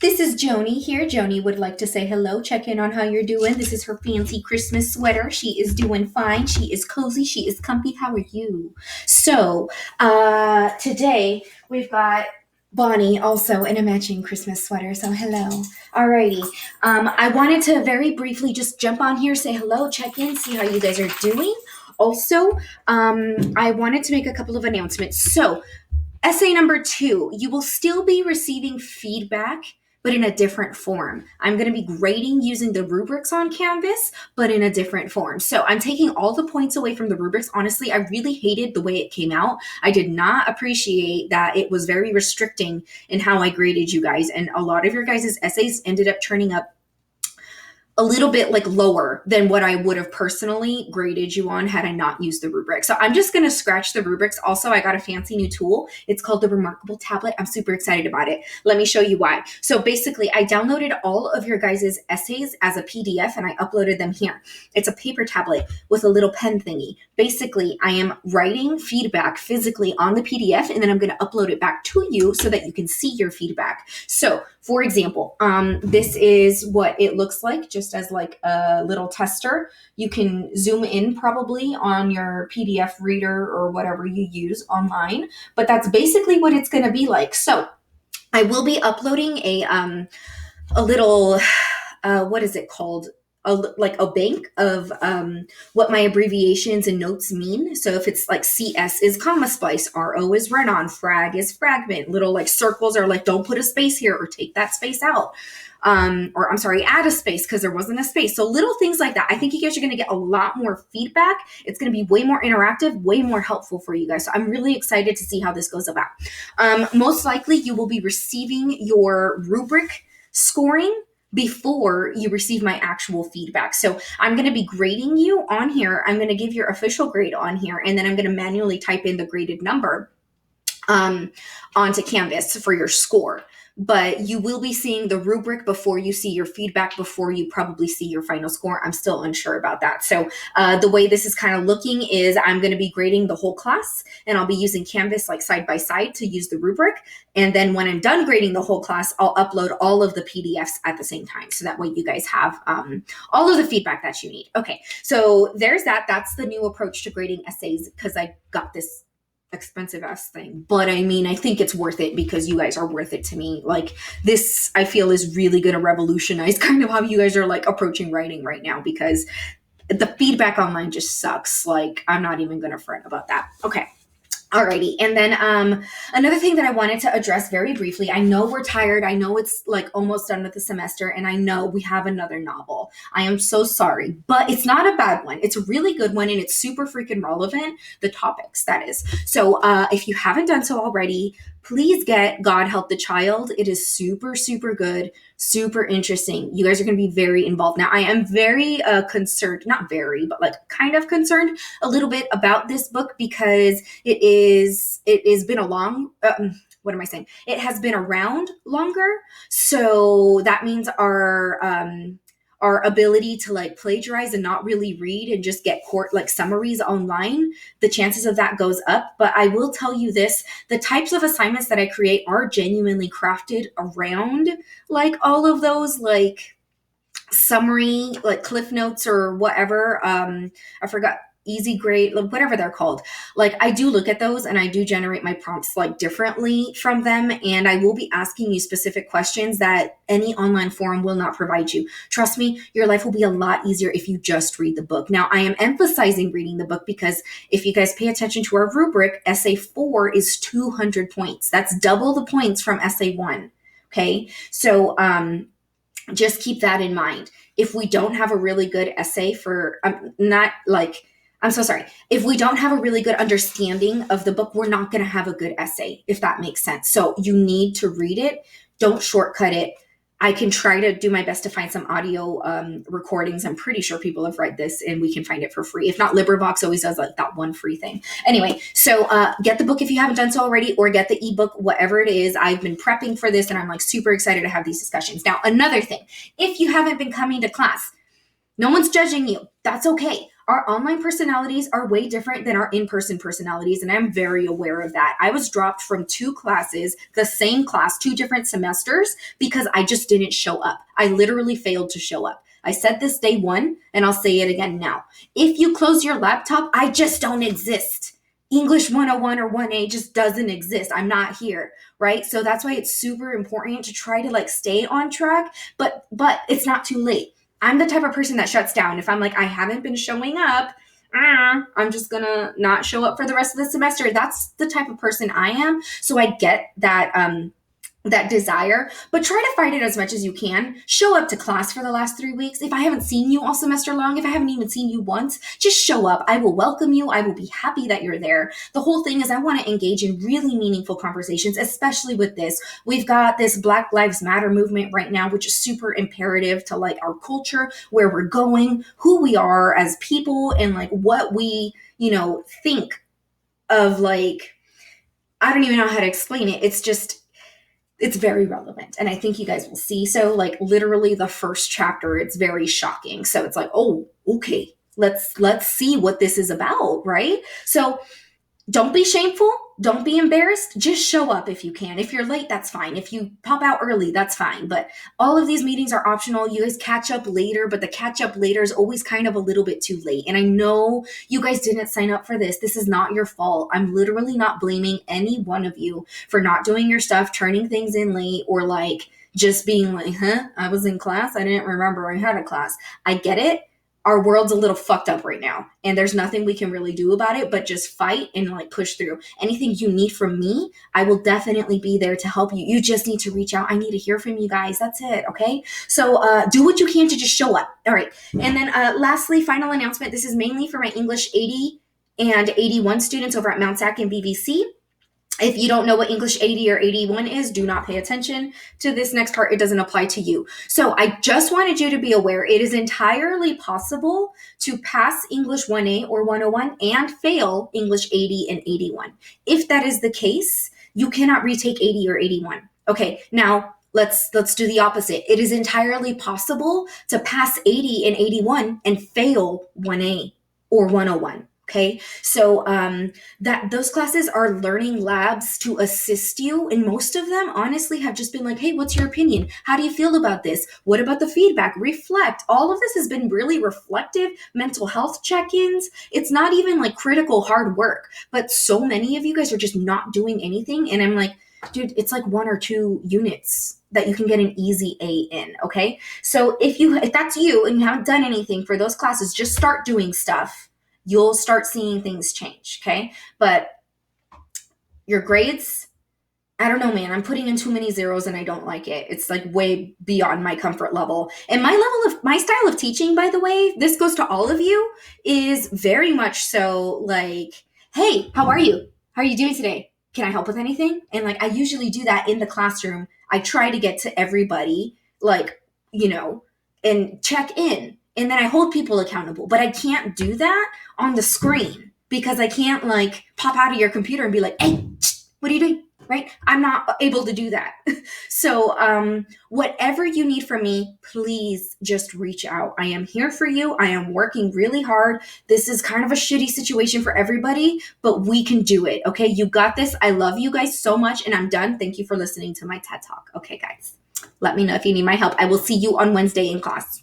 This is Joni here. Joni would like to say hello, check in on how you're doing. This is her fancy Christmas sweater. She is doing fine. She is cozy. She is comfy. How are you? Today we've got Bonnie also in a matching Christmas sweater. So hello. Alrighty. I wanted to very briefly just jump on here, say hello, check in, see how you guys are doing. Also, I wanted to make a couple of announcements. So essay number 2, you will still be receiving feedback, but in a different form. I'm going to be grading using the rubrics on Canvas, but in a different form. So I'm taking all the points away from the rubrics. Honestly, I really hated the way it came out. I did not appreciate that it was very restricting in how I graded you guys. And a lot of your guys' essays ended up turning up a little bit like lower than what I would have personally graded you on had I not used the rubric. So I'm just going to scratch the rubrics. Also, I got a fancy new tool. It's called the Remarkable Tablet. I'm super excited about it. Let me show you why. So basically, I downloaded all of your guys' essays as a PDF and I uploaded them here. It's a paper tablet with a little pen thingy. Basically, I am writing feedback physically on the PDF and then I'm going to upload it back to you so that you can see your feedback. So for example, this is what it looks like just as like a little tester. You can zoom in probably on your PDF reader or whatever you use online, but that's basically what it's going to be like. So I will be uploading a little, what is it called? A bank of what my abbreviations and notes mean. So if it's like CS is comma splice, RO is run-on, frag is fragment, little like circles are like don't put a space here or take that space out. Or I'm sorry, add a space because there wasn't a space. So little things like that. I think you guys are going to get a lot more feedback. It's going to be way more interactive, way more helpful for you guys. So I'm really excited to see how this goes about. Most likely you will be receiving your rubric scoring before you receive my actual feedback. So I'm going to be grading you on here. I'm going to give your official grade on here, and then I'm going to manually type in the graded number onto Canvas for your score. But you will be seeing the rubric before you see your feedback, before you probably see your final score. I'm still unsure about that. So the way this is kind of looking is I'm going to be grading the whole class, and I'll be using Canvas like side by side to use the rubric. And then when I'm done grading the whole class, I'll upload all of the PDFs at the same time. So that way you guys have all of the feedback that you need. Okay, so there's that. That's the new approach to grading essays because I got this expensive ass thing, but I mean, I think it's worth it because you guys are worth it to me. Like this, I feel is really going to revolutionize kind of how you guys are like approaching writing right now because the feedback online just sucks. Like I'm not even going to fret about that. Okay. Alrighty. And then another thing that I wanted to address very briefly, I know we're tired. I know it's like almost done with the semester, and I know we have another novel. I am so sorry, but it's not a bad one. It's a really good one, and it's super freaking relevant, the topics, that is. So if you haven't done so already, please get God Help the Child. It is super, super good, super interesting. You guys are going to be very involved. Now, I am very concerned, not very, but like kind of concerned a little bit about this book because it has been a long, what am I saying? It has been around longer. So that means our ability to like plagiarize and not really read and just get court like summaries online, the chances of that goes up. But I will tell you this, the types of assignments that I create are genuinely crafted around like all of those like summary, like cliff notes or whatever. I forgot easy grade, like whatever they're called. Like I do look at those and I do generate my prompts like differently from them. And I will be asking you specific questions that any online forum will not provide you. Trust me, your life will be a lot easier if you just read the book. Now, I am emphasizing reading the book because if you guys pay attention to our rubric, essay 4 is 200 points. That's double the points from essay 1. Okay. So, just keep that in mind. If we don't have a really good essay for, I'm so sorry. If we don't have a really good understanding of the book, we're not going to have a good essay, if that makes sense. So you need to read it. Don't shortcut it. I can try to do my best to find some audio recordings. I'm pretty sure people have read this and we can find it for free. If not, LibriVox always does like that one free thing. Anyway, so get the book if you haven't done so already, or get the ebook, whatever it is. I've been prepping for this and I'm like super excited to have these discussions. Now, another thing, if you haven't been coming to class, no one's judging you. That's okay. Our online personalities are way different than our in-person personalities, and I'm very aware of that. I was dropped from 2 classes, the same class, 2 different semesters, because I just didn't show up. I literally failed to show up. I said this day one, and I'll say it again now. If you close your laptop, I just don't exist. English 101 or 1A just doesn't exist. I'm not here, right? So that's why it's super important to try to like stay on track, but it's not too late. I'm the type of person that shuts down. If I'm like, I haven't been showing up, I'm just gonna not show up for the rest of the semester. That's the type of person I am. So I get that desire, but try to fight it as much as you can. Show up to class for the last 3 weeks. If I haven't seen you all semester long, if I haven't even seen you once, just show up. I will welcome you. I will be happy that you're there. The whole thing is I want to engage in really meaningful conversations, especially with this. We've got this Black Lives Matter movement right now, which is super imperative to like our culture, where we're going, who we are as people, and like what we, think of. Like, I don't even know how to explain it. It's very relevant, and I think you guys will see. So like literally the first chapter, it's very shocking. So it's like, oh, okay, let's see what this is about, right? So don't be shameful. Don't be embarrassed. Just show up if you can. If you're late, that's fine. If you pop out early, that's fine. But all of these meetings are optional. You guys catch up later, but the catch up later is always kind of a little bit too late. And I know you guys didn't sign up for this. This is not your fault. I'm literally not blaming any one of you for not doing your stuff, turning things in late, or like just being like, I was in class. I didn't remember I had a class. I get it. Our world's a little fucked up right now, and there's nothing we can really do about it but just fight and like push through. Anything you need from me, I will definitely be there to help you. You just need to reach out. I need to hear from you guys. That's it. Okay, so do what you can to just show up. All right, and then lastly, final announcement. This is mainly for my English 80 and 81 students over at Mount Sac and BVC. If you don't know what English 80 or 81 is, do not pay attention to this next part. It doesn't apply to you. So I just wanted you to be aware it is entirely possible to pass English 1A or 101 and fail English 80 and 81. If that is the case, you cannot retake 80 or 81. Okay, now let's do the opposite. It is entirely possible to pass 80 and 81 and fail 1A or 101. Okay, so that those classes are learning labs to assist you, and most of them honestly have just been like, hey, what's your opinion? How do you feel about this? What about the feedback? Reflect. All of this has been really reflective mental health check-ins. It's not even like critical hard work, but so many of you guys are just not doing anything, and I'm like, dude, it's like 1 or 2 units that you can get an easy A in. Okay, so if that's you and you haven't done anything for those classes, just start doing stuff. You'll start seeing things change, okay? But your grades, I don't know, man. I'm putting in too many zeros and I don't like it. It's like way beyond my comfort level. And my style of teaching, by the way, this goes to all of you, is very much so like, hey, how are you? How are you doing today? Can I help with anything? And like, I usually do that in the classroom. I try to get to everybody, like, and check in. And then I hold people accountable, but I can't do that on the screen because I can't like pop out of your computer and be like, hey, what are you doing? Right? I'm not able to do that. So whatever you need from me, please just reach out. I am here for you. I am working really hard. This is kind of a shitty situation for everybody, but we can do it. Okay, you got this. I love you guys so much, and I'm done. Thank you for listening to my TED Talk. Okay, guys, let me know if you need my help. I will see you on Wednesday in class.